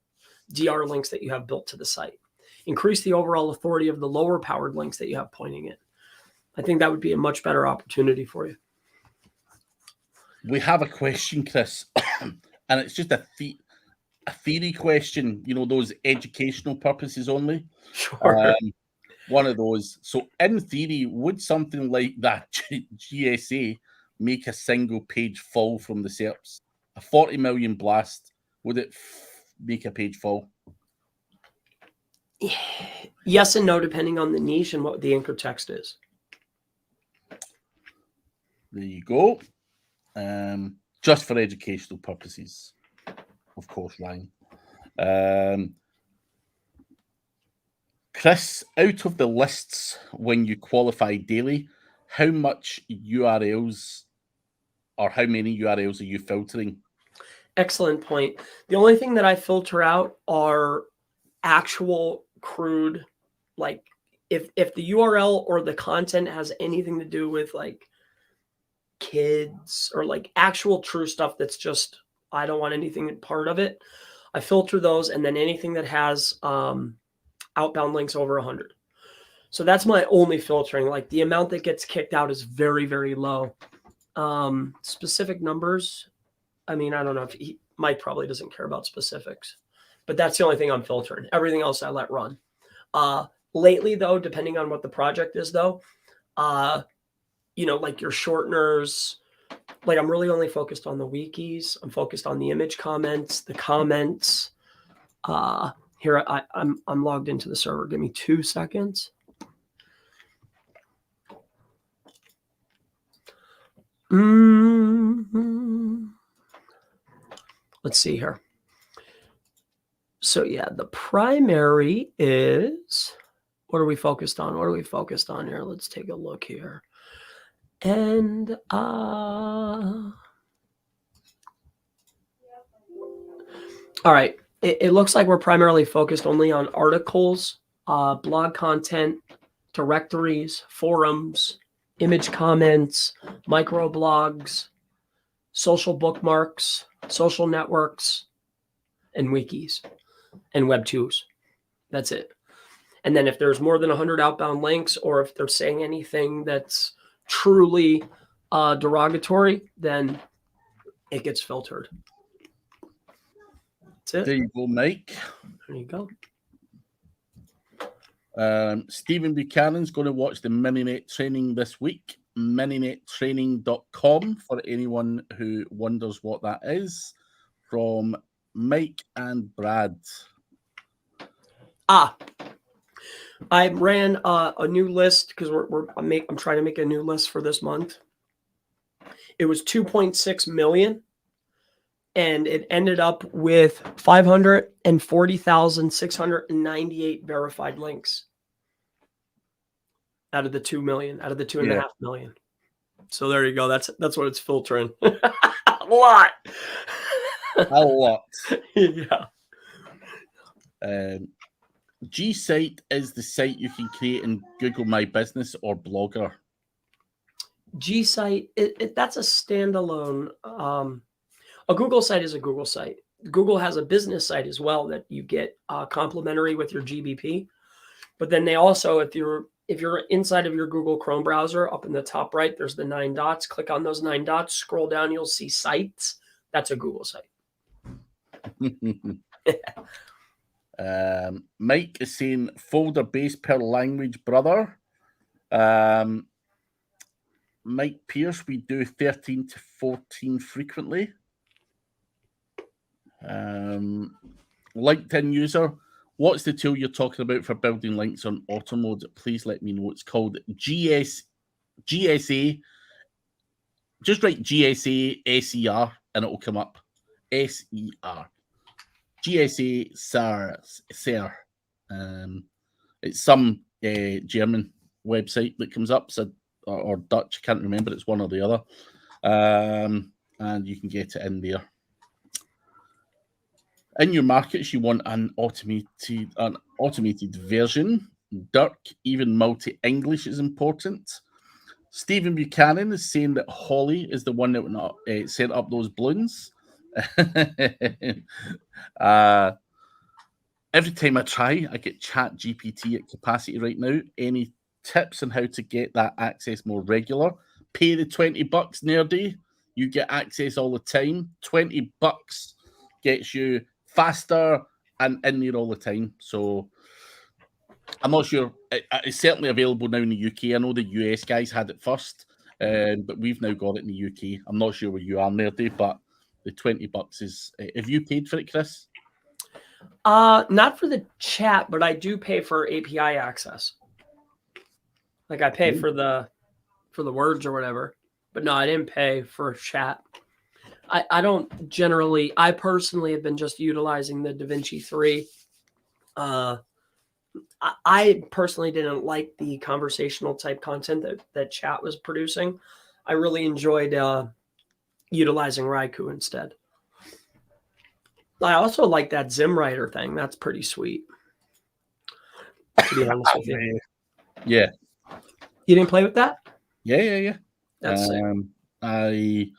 DR links that you have built to the site. Increase the overall authority of the lower powered links that you have pointing in. I think that would be a much better opportunity for you. We have a question, Chris, and it's just a theory question, you know, those educational purposes only. Sure. One of those. So in theory, would something like that GSA make a single page fall from the SERPs? A 40 million blast, would it make a page fall? Yes and no, depending on the niche and what the anchor text is. There you go. Just for educational purposes, of course, Ryan. Chris, out of the lists when you qualify daily, how much URLs or how many URLs are you filtering? Excellent point. The only thing that I filter out are actual crude, like if the URL or the content has anything to do with like kids or like actual true stuff that's just, I don't want anything part of it, I filter those, and then anything that has outbound links over 100. So that's my only filtering. Like the amount that gets kicked out is very, very low. Specific numbers, I mean, I don't know if Mike probably doesn't care about specifics, but that's the only thing I'm filtering. Everything else I let run. Lately though, depending on what the project is though, you know, like your shorteners, like I'm really only focused on the wikis. I'm focused on the image comments, the comments. Here, I'm logged into the server. Give me 2 seconds. Let's see here. So yeah, the primary is, what are we focused on? What are we focused on here? Let's take a look here. And all right, it looks like we're primarily focused only on articles, blog content, directories, forums, image comments, microblogs, social bookmarks, social networks, and wikis and web 2s. That's it. And then if there's more than 100 outbound links, or if they're saying anything that's truly derogatory, then it gets filtered. That's it. There you go, Mike. There you go. Stephen Buchanan's going to watch the Manynet training this week. Manynettraining.com for anyone who wonders what that is. From Mike and Brad. I ran a new list because I'm trying to make a new list for this month. It was 2.6 million, and it ended up with 540,698 verified links out of the 2 million, out of the 2.5 million. So there you go. That's what it's filtering. A lot. A lot. Yeah. G-Site is the site you can create in Google My Business or Blogger. G-Site, that's a standalone. A Google site is a Google site. Google has a business site as well that you get complimentary with your GBP. But then they also, if you're inside of your Google Chrome browser, up in the top right, there's the 9 dots. Click on those 9 dots, scroll down, you'll see sites. That's a Google site. Mike is saying folder base per language, brother. Mike Pierce, we do 13 to 14 frequently. LinkedIn user, what's the tool you're talking about for building links on auto mode? Please let me know. It's called GSA. Just write GSA SER and it will come up. SER. GSA SER. It's some German website that comes up, so, or Dutch, I can't remember. It's one or the other. And you can get it in there. In your markets, you want an automated version. Dirk, even multi-English is important. Stephen Buchanan is saying that Holly is the one that set up those balloons. Every time I try, I get Chat GPT at capacity right now. Any tips on how to get that access more regular? Pay the $20, nerdy. You get access all the time. $20 gets you faster and in there all the time. So I'm not sure. It's certainly available now in the UK. I know the US guys had it first, but we've now got it in the UK. I'm not sure where you are, nerdy, but the $20 is. Have you paid for it, Chris? Not for the chat, but I do pay for API access. Like I pay for the words or whatever. But no, I didn't pay for chat. I don't generally. I personally have been just utilizing the DaVinci 3. I personally didn't like the conversational type content that chat was producing. I really enjoyed utilizing Raiku instead. I also like that Zim Writer thing. That's pretty sweet, to be honest with you. Yeah. You didn't play with that? Yeah. That's sick. I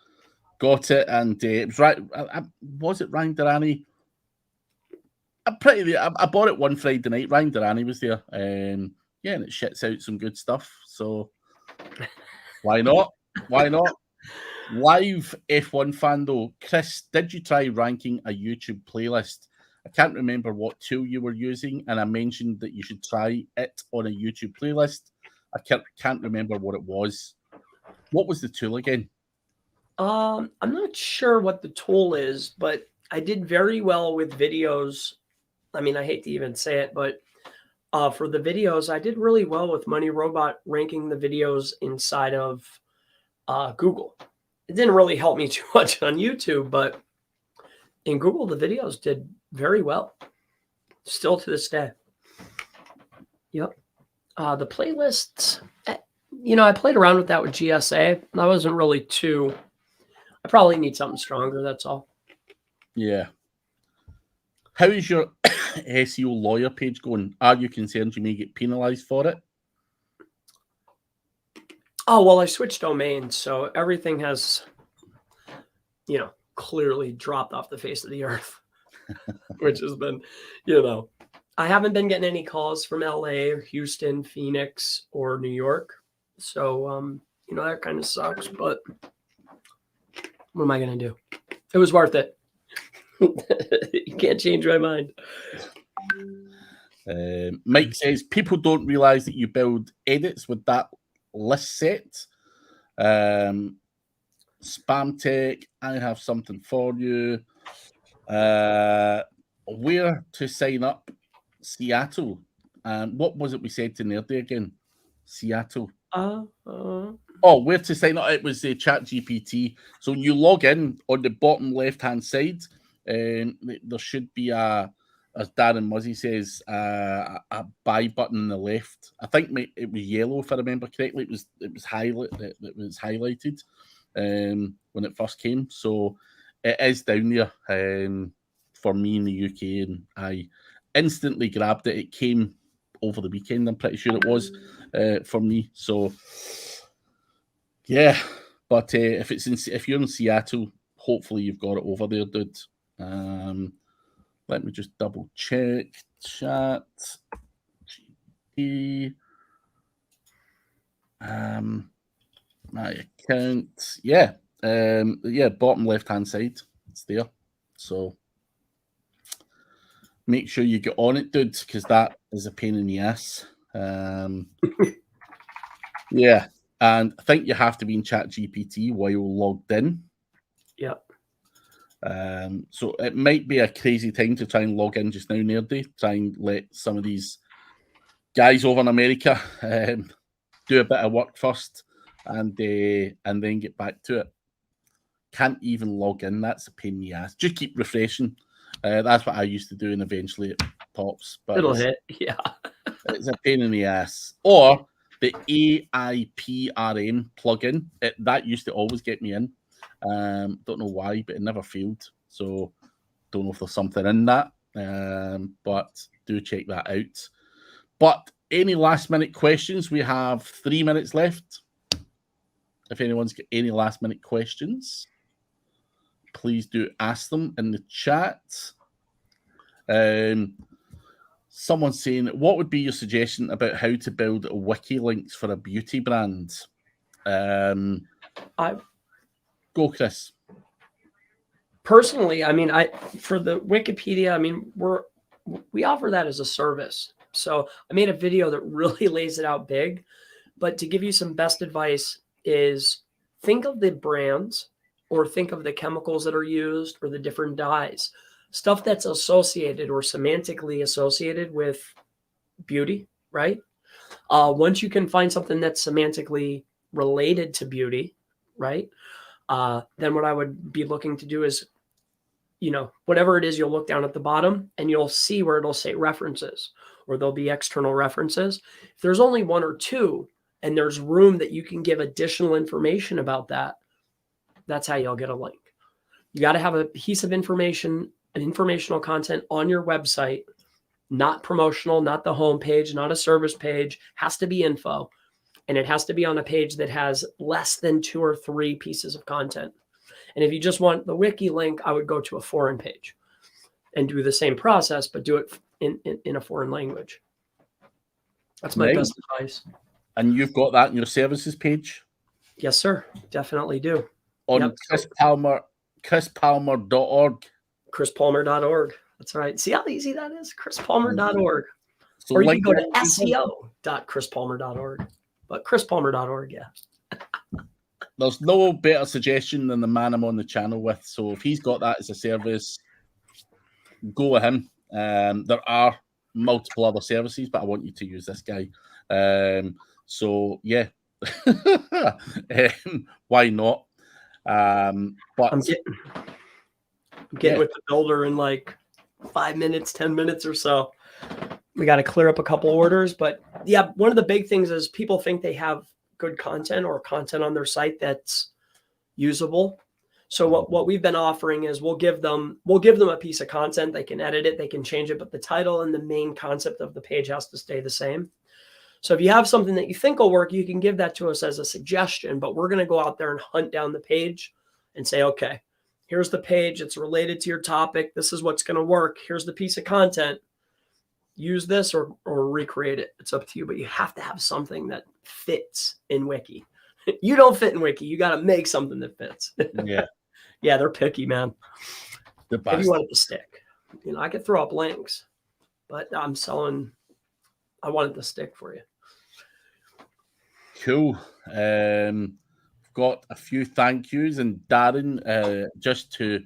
got it, and it was right. Was it Ryan Durrani? I bought it one Friday night. Ryan Durrani was there. And it shits out some good stuff. So why not? Why not? Live F1 fan though, Chris, did you try ranking a YouTube playlist? I can't remember what tool you were using, and I mentioned that you should try it on a YouTube playlist. I can't remember what it was. What was the tool again? I'm not sure what the tool is, but I did very well with videos. I mean, I hate to even say it, but for the videos, I did really well with Money Robot ranking the videos inside of Google. it didn't really help me too much on YouTube, but in Google, the videos did very well. Still to this day. Yep. The playlists, I played around with that with GSA. I wasn't really too, I probably need something stronger. That's all. Yeah. How is your SEO lawyer page going? Are you concerned you may get penalized for it? Oh, well, I switched domains, so everything has, clearly dropped off the face of the earth, which has been, I haven't been getting any calls from LA or Houston, Phoenix, or New York. So, that kind of sucks, but what am I going to do? It was worth it. You can't change my mind. Mike says, people don't realize that you build edits with that list set. Spam tech, I have something for you. Where to sign up? Seattle. What was it we said to Nerdy again? Seattle. Where to sign up? It was the Chat GPT. So when you log in, on the bottom left-hand side, there should be as Darren Muzzy says, a buy button on the left. I think it was yellow, if I remember correctly. It was highlighted when it first came. So it is down there for me in the UK, and I instantly grabbed it. It came over the weekend, I'm pretty sure it was, for me. So yeah, but if you're in Seattle, hopefully you've got it over there, dude. Let me just double check. Chat GPT. My account. Yeah. Bottom left hand side. It's there. So make sure you get on it, dude, because that is a pain in the ass. Yeah. And I think you have to be in Chat GPT while logged in. Yep. So it might be a crazy time to try and log in just now, Nerdy. Try and let some of these guys over in America do a bit of work first and then get back to it. Can't even log in. That's a pain in the ass. Just keep refreshing. That's what I used to do, and eventually it pops. But it'll hit. Yeah. It's a pain in the ass. Or the AIPRM plugin. That used to always get me in. Don't know why, but it never failed. So don't know if there's something in that. But do check that out. But any last minute questions? We have 3 minutes left. If anyone's got any last minute questions, please do ask them in the chat. Someone's saying, what would be your suggestion about how to build wiki links for a beauty brand? Go, Chris. Personally, for the Wikipedia, we offer that as a service. So I made a video that really lays it out big. But to give you some best advice is think of the brands or think of the chemicals that are used or the different dyes, stuff that's associated or semantically associated with beauty, right? Once you can find something that's semantically related to beauty, right? Then what I would be looking to do is, whatever it is, you'll look down at the bottom and you'll see where it'll say references or there'll be external references. If there's only one or two and there's room that you can give additional information about that, that's how you'll get a link. You got to have a piece of information, an informational content on your website, not promotional, not the homepage, not a service page, has to be info. And it has to be on a page that has less than 2 or 3 pieces of content. And if you just want the wiki link, I would go to a foreign page and do the same process, but do it in a foreign language. That's my best advice. And you've got that in your services page? Yes, sir. Definitely do. On Chris Palmer, chrispalmer.org. chrispalmer.org. That's right. See how easy that is? chrispalmer.org. So or you can go to seo.chrispalmer.org. But chrispalmer.org, yeah. There's no better suggestion than the man I'm on the channel with. So if he's got that as a service, go with him. There are multiple other services, but I want you to use this guy. So yeah, why not? But I'm getting with the builder in like 5 minutes, 10 minutes or so. We got to clear up a couple orders. But yeah, one of the big things is people think they have good content or content on their site that's usable. So what we've been offering is we'll give them a piece of content. They can edit it, they can change it, but the title and the main concept of the page has to stay the same. So if you have something that you think will work, you can give that to us as a suggestion, but we're going to go out there and hunt down the page and say, okay, here's the page. It's related to your topic. This is what's going to work. Here's the piece of content. Use this or recreate it. It's up to you, but you have to have something that fits in Wiki. You don't fit in Wiki. You got to make something that fits. Yeah. Yeah, they're picky, man. The best. If you want it to stick. I could throw up links, but I want it to stick for you. Cool. Got a few thank yous, and Darren, just to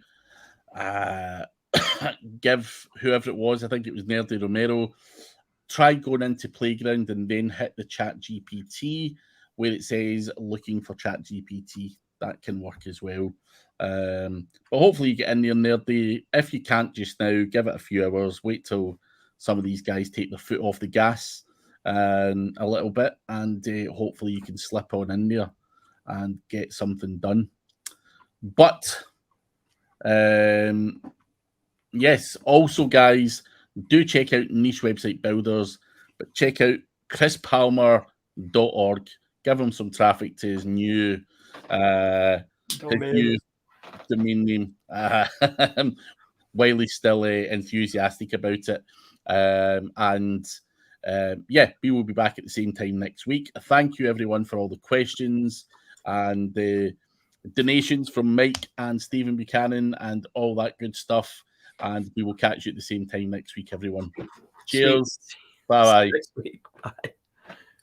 give whoever it was, I think it was Nerdy Romero, try going into Playground and then hit the Chat GPT where it says looking for Chat GPT. That can work as well. But hopefully you get in there, Nerdy. If you can't just now, give it a few hours. Wait till some of these guys take their foot off the gas a little bit, and hopefully you can slip on in there and get something done. But yes, also guys, do check out Niche Website Builders, but check out chrispalmer.org. Give him some traffic to his new domain name while he's still enthusiastic about it. We will be back at the same time next week. Thank you everyone for all the questions and the donations from Mike and Stephen Buchanan and all that good stuff. And we will catch you at the same time next week, everyone. Cheers. Bye-bye. Next week. Bye.